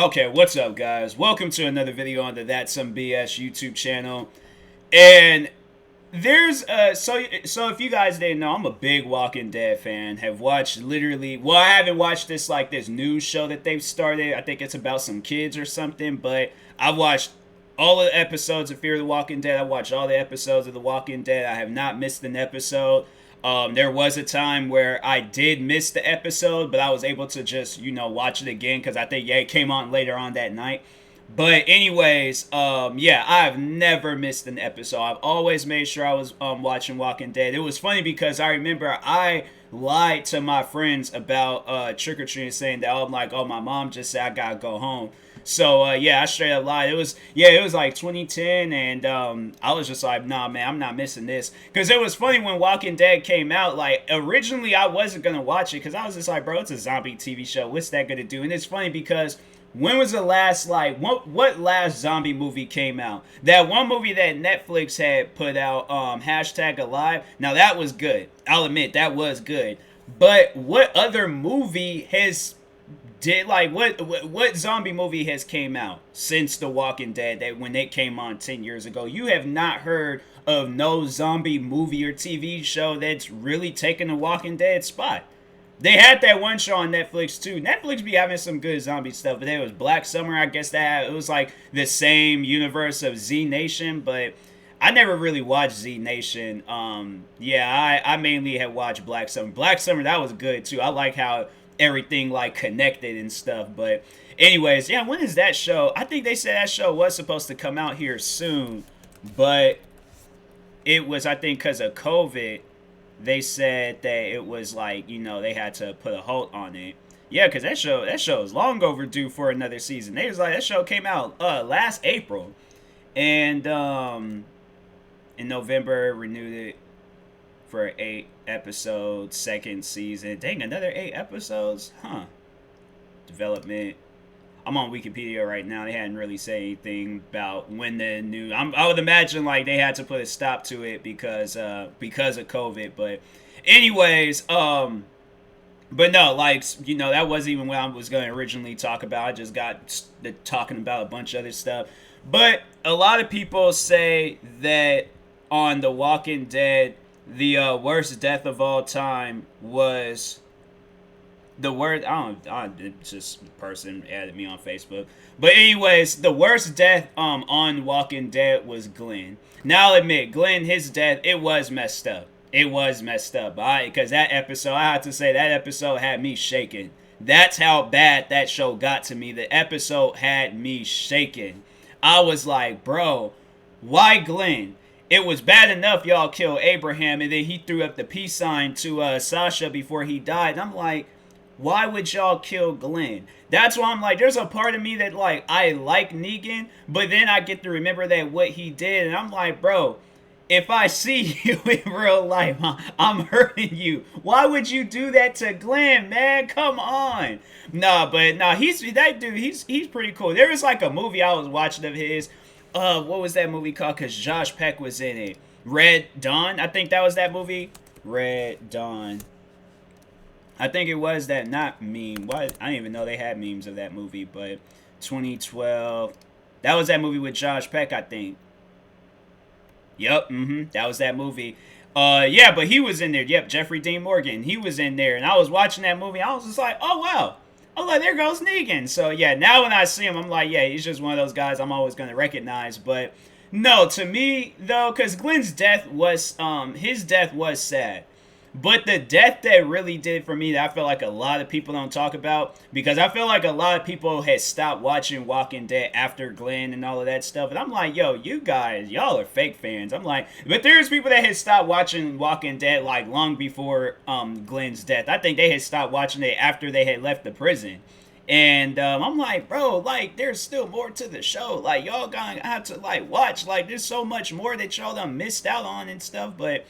Okay, what's up, guys? Welcome to another video on the That's Some BS YouTube channel. And so if you guys didn't know, I'm a big Walking Dead fan. Have watched literally, well, I haven't watched this news show that they've started. I think it's about some kids or something, but I've watched all the episodes of Fear the Walking Dead. I watched all the episodes of The Walking Dead. I have not missed an episode. There was a time where I did miss the episode, but I was able to just, watch it again because I think, yeah, it came on later on that night. But anyways, yeah, I've never missed an episode. I've always made sure I was watching Walking Dead. It was funny because I remember I lied to my friends about trick or treating, saying that I'm like, oh, my mom just said I gotta go home. So yeah, I straight up lied. It was like 2010, and I was just like, nah, man, I'm not missing this. Because it was funny when Walking Dead came out. Like originally, I wasn't gonna watch it because I was just like, bro, it's a zombie TV show. What's that gonna do? And it's funny because when was the last what last zombie movie came out? That one movie that Netflix had put out, #Alive. Now that was good. I'll admit that was good. But what other movie has did like what zombie movie has came out since The Walking Dead that when it came on 10 years ago? You have not heard of no zombie movie or TV show that's really taken The Walking Dead spot. They had that one show on Netflix too. Netflix be having some good zombie stuff, but there was Black Summer. I guess that it was like the same universe of Z Nation, but I never really watched Z Nation. Yeah, I mainly had watched Black Summer. Black Summer, that was good too. I like how everything like connected and stuff. But anyways, yeah, when is that show? I think they said that show was supposed to come out here soon, but it was, I think, because of COVID. They said that it was like, they had to put a halt on it. Yeah, because that show is long overdue for another season. They was like, that show came out last April, and in November renewed it for 8 episodes, second season. Dang, another 8 episodes, huh? Development. I'm on Wikipedia right now. They hadn't really said anything about when the new. I would imagine like they had to put a stop to it because of COVID. But anyways, but no, like that wasn't even what I was going to originally talk about. I just got talking about a bunch of other stuff. But a lot of people say that on The Walking Dead, the worst death of all time was the word. It's just a person added me on Facebook. But anyways, the worst death on Walking Dead was Glenn. Now I'll admit, Glenn, his death, it was messed up. It was messed up. Because that episode, I have to say, that episode had me shaking. That's how bad that show got to me. The episode had me shaking. I was like, bro, why Glenn? It was bad enough y'all killed Abraham, and then he threw up the peace sign to Sasha before he died. And I'm like, why would y'all kill Glenn? That's why I'm like, there's a part of me that like, I like Negan, but then I get to remember that what he did, and I'm like, bro, if I see you in real life, I'm hurting you. Why would you do that to Glenn, man? Come on. He's that dude. He's pretty cool. There was like a movie I was watching of his. What was that movie called? Because Josh Peck was in it. Red Dawn. I think that was that movie. Red Dawn. I think it was that, not meme. Why? I didn't even know they had memes of that movie, but 2012. That was that movie with Josh Peck, I think. Yep, that was that movie. Yeah, but he was in there. Yep, Jeffrey Dean Morgan. He was in there, and I was watching that movie. I was just like, oh wow. Oh, like, there goes Negan. So yeah, now when I see him, I'm like, yeah, he's just one of those guys I'm always gonna recognize. But no, to me though, because Glenn's death was his death was sad. But the death that really did for me, that I feel like a lot of people don't talk about, because I feel like a lot of people had stopped watching Walking Dead after Glenn and all of that stuff. And I'm like, yo, you guys, y'all are fake fans. I'm like, but there's people that had stopped watching Walking Dead like long before Glenn's death. I think they had stopped watching it after they had left the prison. And I'm like, bro, like, there's still more to the show. Like, y'all gonna have to, like, watch. Like, there's so much more that y'all done missed out on and stuff. But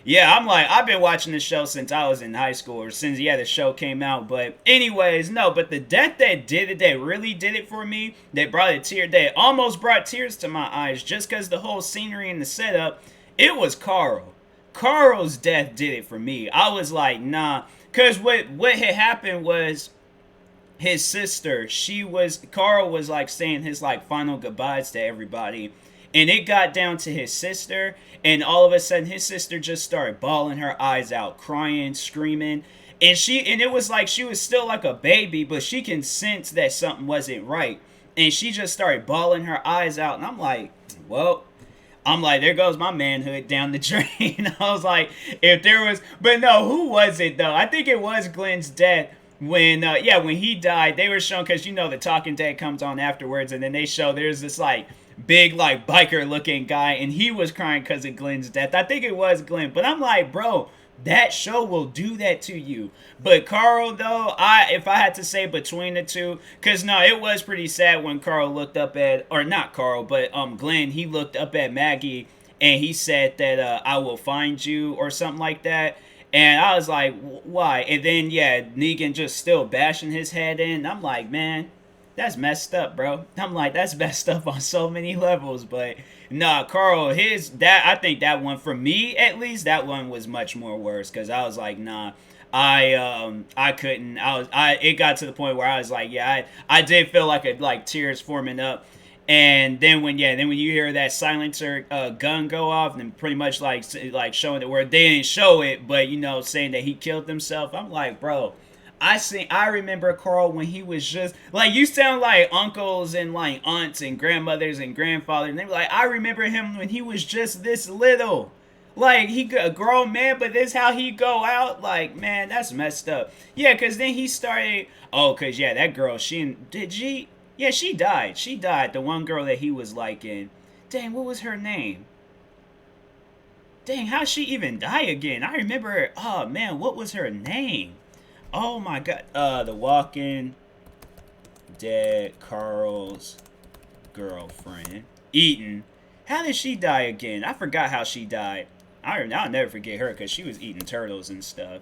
yeah, I'm like, I've been watching this show since I was in high school, or since, yeah, the show came out. But anyways, no, but the death that did it, that really did it for me, that brought a tear, that almost brought tears to my eyes, just because the whole scenery and the setup, it was Carl. Carl's death did it for me. I was like, nah, because what had happened was, his sister, Carl was like saying his like final goodbyes to everybody. And it got down to his sister, and all of a sudden his sister just started bawling her eyes out, crying, screaming. And it was like she was still like a baby, but she can sense that something wasn't right. And she just started bawling her eyes out. And well, I'm like, there goes my manhood down the drain. I was like, if there was, but no, who was it though? I think it was Glenn's death when he died. They were showing, because the Talking Dead comes on afterwards, and then they show there's this like big like biker looking guy, and he was crying because of Glenn's death. I think it was Glenn, but I'm like, bro, that show will do that to you. But Carl, though, if I had to say between the two, because no, it was pretty sad when Carl looked up at, or not Carl, but Glenn, he looked up at Maggie and he said that I will find you or something like that. And I was like, why? And then Negan just still bashing his head in. I'm like, man, that's messed up, bro. I'm like, that's messed up on so many levels. But nah, Carl, I think that one, for me at least, that one was much more worse, because I was like, nah, I couldn't. It got to the point where I was like, I did feel like tears forming up. And then when you hear that silencer gun go off, and pretty much like showing it where they didn't show it, but saying that he killed himself, I'm like, bro, I remember Carl when he was just like, you sound like uncles and like aunts and grandmothers and grandfathers, and they were like, I remember him when he was just this little, like he a grown man, but this how he go out. Like, man, that's messed up. Yeah, because then he started, because that girl, she died. She died. The one girl that he was liking. Dang, what was her name? Dang, how'd she even die again? I remember her. Oh, man, what was her name? Oh, my God. The Walking Dead Carl's girlfriend. Eaton. How did she die again? I forgot how she died. I'll never forget her, because she was eating turtles and stuff.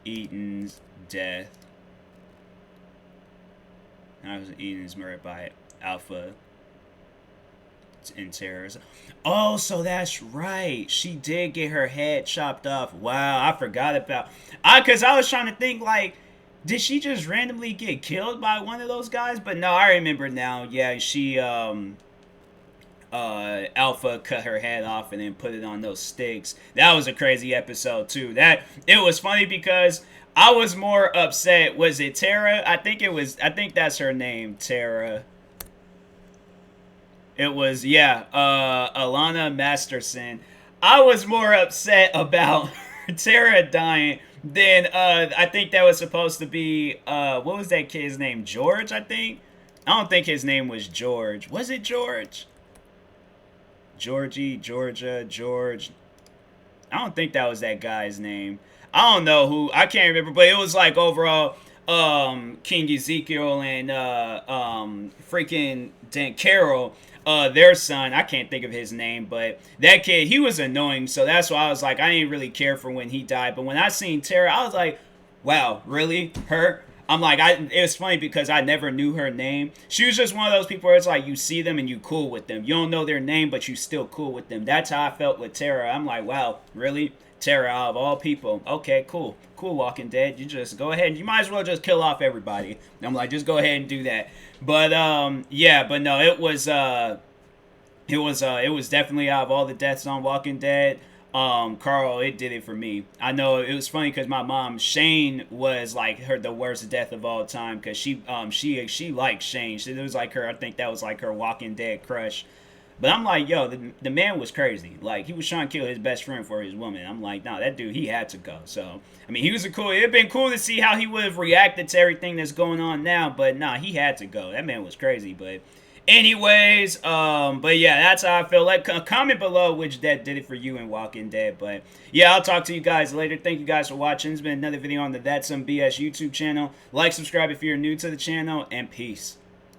Eaton's death. I was Eden's murdered by Alpha and terrorists. Oh, so that's right. She did get her head chopped off. Wow, I forgot about. Because I was trying to think, like, did she just randomly get killed by one of those guys? But no, I remember now. Yeah, she Alpha cut her head off and then put it on those sticks. That was a crazy episode too. It was funny because I was more upset. Was it Tara? I think that's her name, Tara. It was, Alana Masterson. I was more upset about Tara dying than I think that was supposed to be what was that kid's name? George, I think. I don't think his name was George. Was it George? Georgie, Georgia, George. I don't think that was that guy's name. I don't know who. I can't remember, but it was like overall King Ezekiel and freaking Dan Carroll, their son. I can't think of his name, but that kid, he was annoying. So that's why I was like, I didn't really care for when he died. But when I seen Tara, I was like, wow, really? Her? I'm like, it was funny because I never knew her name. She was just one of those people where it's like, you see them and you cool with them. You don't know their name, but you still cool with them. That's how I felt with Tara. I'm like, wow, really? Tara, out of all people. Okay, cool. Cool, Walking Dead. You just go ahead. You might as well just kill off everybody. I'm like, just go ahead and do that. But, but no, it was definitely, out of all the deaths on Walking Dead, Carl, it did it for me. I know it was funny because my mom, Shane, was like the worst death of all time, because she liked Shane. It was like her, I think that was like her Walking Dead crush. But I'm like, yo, the man was crazy. Like, he was trying to kill his best friend for his woman. I'm like, nah, that dude, he had to go. So, I mean, it'd been cool to see how he would have reacted to everything that's going on now. But nah, he had to go. That man was crazy. But anyways, but yeah, that's how I feel. Like, comment below which death did it for you in Walking Dead. But yeah, I'll talk to you guys later. Thank you guys for watching. It's been another video on the That's Some BS YouTube channel. Like, subscribe if you're new to the channel, and peace.